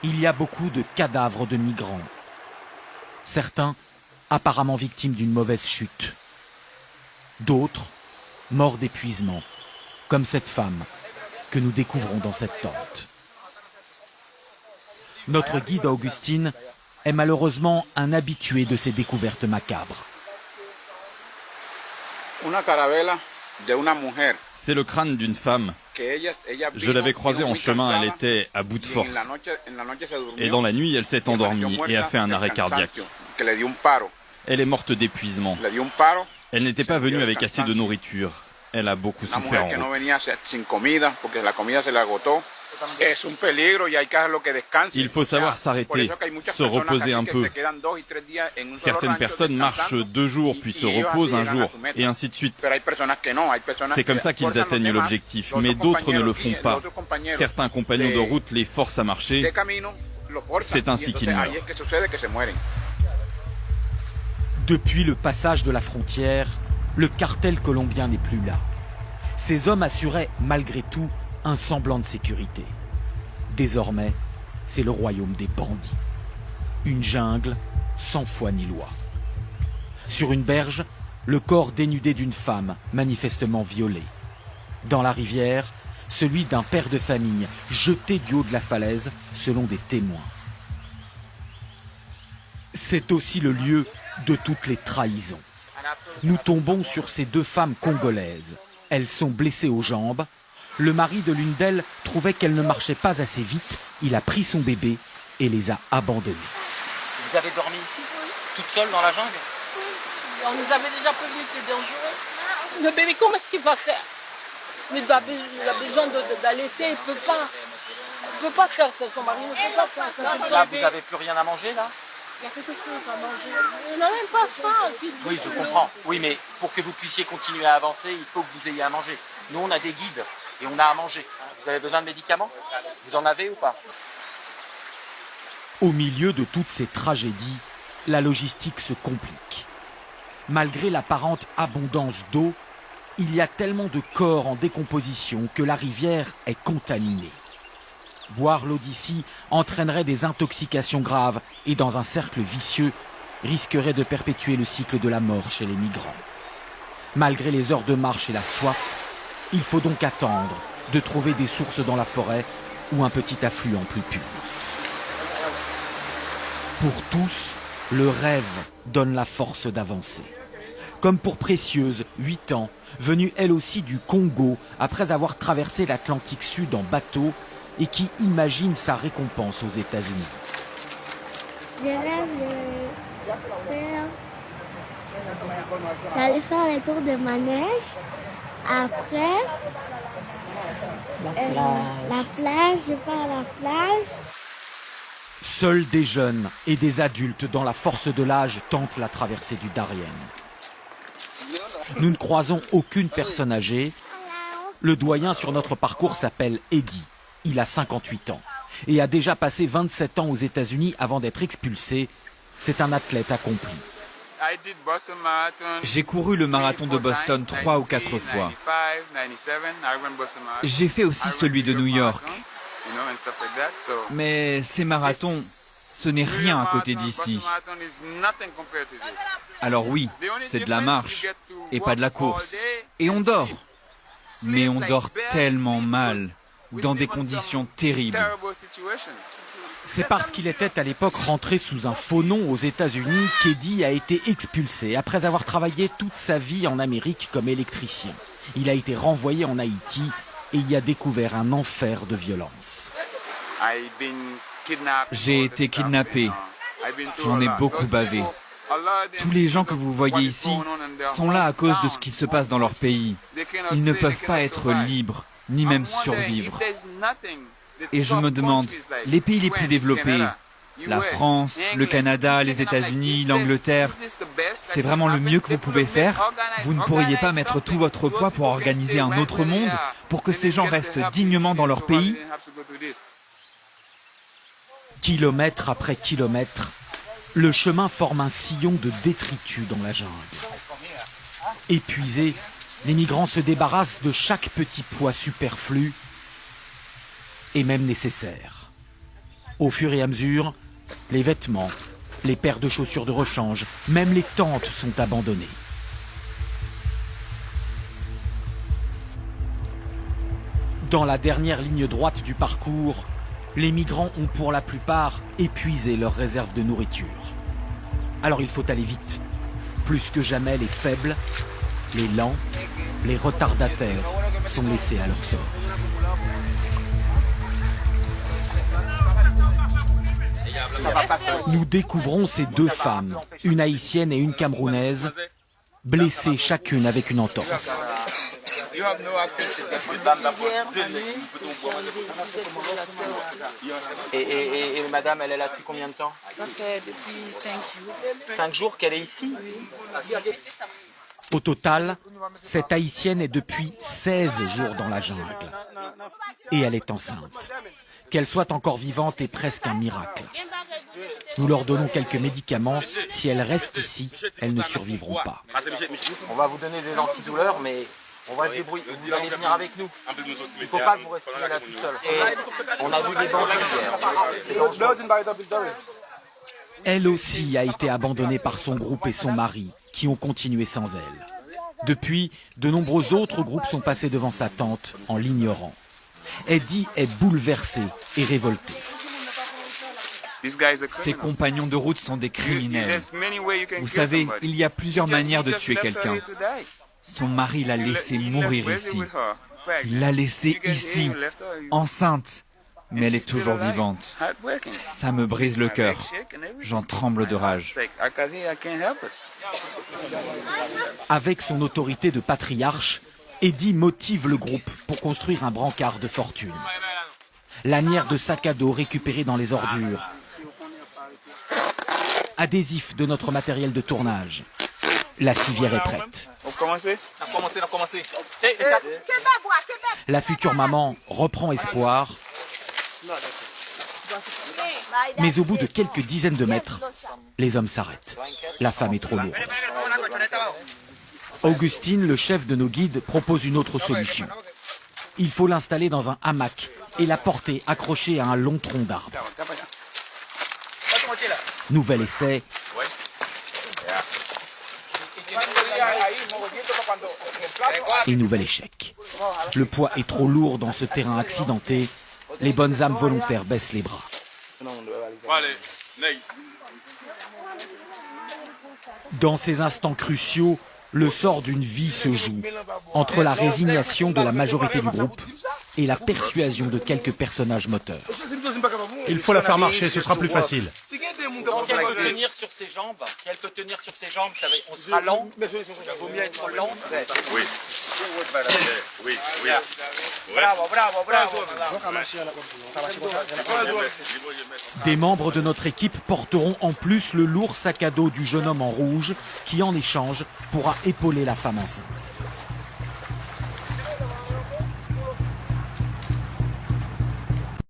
il y a beaucoup de cadavres de migrants. Certains apparemment victimes d'une mauvaise chute. D'autres morts d'épuisement, comme cette femme que nous découvrons dans cette tente. Notre guide Augustine est malheureusement un habitué de ces découvertes macabres. C'est le crâne d'une femme. Je l'avais croisée en chemin, elle était à bout de force. Et dans la nuit, elle s'est endormie et a fait un arrêt cardiaque. Elle est morte d'épuisement. Elle n'était pas venue avec assez de nourriture. Elle a beaucoup souffert en route. Il faut savoir s'arrêter, se reposer un peu. Certaines personnes marchent 2 jours, puis se reposent un jour, et ainsi de suite. C'est comme ça qu'ils atteignent l'objectif, mais d'autres ne le font pas. Certains compagnons de route les forcent à marcher. C'est ainsi qu'ils meurent. Depuis le passage de la frontière, le cartel colombien n'est plus là. Ces hommes assuraient, malgré tout, un semblant de sécurité. Désormais, c'est le royaume des bandits. Une jungle sans foi ni loi. Sur une berge, le corps dénudé d'une femme, manifestement violée. Dans la rivière, celui d'un père de famille, jeté du haut de la falaise, selon des témoins. C'est aussi le lieu de toutes les trahisons. Nous tombons sur ces 2 femmes congolaises. Elles sont blessées aux jambes. Le mari de l'une d'elles trouvait qu'elle ne marchait pas assez vite. Il a pris son bébé et les a abandonnées. Vous avez dormi ici, toute seule dans la jungle? Oui, on nous avait déjà prévenu que c'est dangereux. Le bébé, comment est-ce qu'il va faire? Il a besoin d'allaiter, il ne peut pas faire ça, son mari ne peut pas faire ça. Là, vous n'avez plus rien à manger, là? Il y a quelque chose à manger. On n'a même pas faim. Oui, je comprends. Oui, mais pour que vous puissiez continuer à avancer, il faut que vous ayez à manger. Nous, on a des guides et on a à manger. Vous avez besoin de médicaments? Vous en avez ou pas? Au milieu de toutes ces tragédies, la logistique se complique. Malgré l'apparente abondance d'eau, il y a tellement de corps en décomposition que la rivière est contaminée. Boire l'eau d'ici entraînerait des intoxications graves et dans un cercle vicieux risquerait de perpétuer le cycle de la mort chez les migrants. Malgré les heures de marche et la soif, il faut donc attendre de trouver des sources dans la forêt ou un petit affluent plus pur. Pour tous, le rêve donne la force d'avancer. Comme pour Précieuse, 8 ans, venue elle aussi du Congo après avoir traversé l'Atlantique Sud en bateau et qui imagine sa récompense aux États-Unis. Je rêve d'aller faire le tour de manège. Après, la plage, je pars à la plage. Seuls des jeunes et des adultes dans la force de l'âge tentent la traversée du Darien. Nous ne croisons aucune personne âgée. Le doyen sur notre parcours s'appelle Eddie. Il a 58 ans et a déjà passé 27 ans aux États-Unis avant d'être expulsé. C'est un athlète accompli. J'ai couru le marathon de Boston 3 ou 4 fois. J'ai fait aussi celui de New York. Mais ces marathons, ce n'est rien à côté d'ici. Alors oui, c'est de la marche et pas de la course. Et on dort. Mais on dort tellement mal, dans des conditions terribles. C'est parce qu'il était à l'époque rentré sous un faux nom aux États-Unis qu'Eddie a été expulsé après avoir travaillé toute sa vie en Amérique comme électricien. Il a été renvoyé en Haïti et y a découvert un enfer de violence. J'ai été kidnappé. J'en ai beaucoup bavé. Tous les gens que vous voyez ici sont là à cause de ce qui se passe dans leur pays. Ils ne peuvent pas être libres, ni même survivre. Et je me demande, les pays les plus développés, la France, le Canada, les États-Unis, l'Angleterre, c'est vraiment le mieux que vous pouvez faire? Vous ne pourriez pas mettre tout votre poids pour organiser un autre monde, pour que ces gens restent dignement dans leur pays? Kilomètre après kilomètre, le chemin forme un sillon de détritus dans la jungle. Épuisés, les migrants se débarrassent de chaque petit poids superflu et même nécessaire. Au fur et à mesure, les vêtements, les paires de chaussures de rechange, même les tentes sont abandonnées. Dans la dernière ligne droite du parcours, les migrants ont pour la plupart épuisé leurs réserves de nourriture. Alors il faut aller vite. Plus que jamais, les faibles, les lents, les retardataires sont laissés à leur sort. Nous découvrons ces deux femmes, une haïtienne et une camerounaise, blessées chacune avec une entorse. Et madame, elle est là depuis combien de temps? Ça fait depuis 5 jours. 5 jours qu'elle est ici? Au total, cette haïtienne est depuis 16 jours dans la jungle. Et elle est enceinte. Qu'elle soit encore vivante est presque un miracle. Nous leur donnons quelques médicaments. Si elles restent ici, elles ne survivront pas. On va vous donner des antidouleurs, mais on va se débrouiller. Vous allez venir avec nous. Il ne faut pas que vous restiez là tout seul. Et on a vu des bandits hier. Elle aussi a été abandonnée par son groupe et son mari, qui ont continué sans elle. Depuis, de nombreux autres groupes sont passés devant sa tente en l'ignorant. Eddie est bouleversé et révolté. Ses compagnons de route sont des criminels. Vous savez, il y a plusieurs manières de tuer quelqu'un. Son mari l'a laissé mourir ici. Il l'a laissée ici, enceinte. Mais elle est toujours vivante. Ça me brise le cœur. J'en tremble de rage. Avec son autorité de patriarche, Eddie motive le groupe pour construire un brancard de fortune. Lanières de sac à dos récupérées dans les ordures. Adhésifs de notre matériel de tournage. La civière est prête. La future maman reprend espoir. Mais au bout de quelques dizaines de mètres, les hommes s'arrêtent. La femme est trop lourde. Augustine, le chef de nos guides, propose une autre solution. Il faut l'installer dans un hamac et la porter accrochée à un long tronc d'arbre. Nouvel essai. Et nouvel échec. Le poids est trop lourd dans ce terrain accidenté. Les bonnes âmes volontaires baissent les bras. Dans ces instants cruciaux, le sort d'une vie se joue entre la résignation de la majorité du groupe et la persuasion de quelques personnages moteurs. Il faut la faire marcher, ce sera plus facile. Donc elle peut tenir sur ses jambes, si elle peut tenir sur ses jambes, on sera lent, il vaut mieux être lent. Oui. Des membres de notre équipe porteront en plus le lourd sac à dos du jeune homme en rouge qui, en échange, pourra épauler la femme enceinte.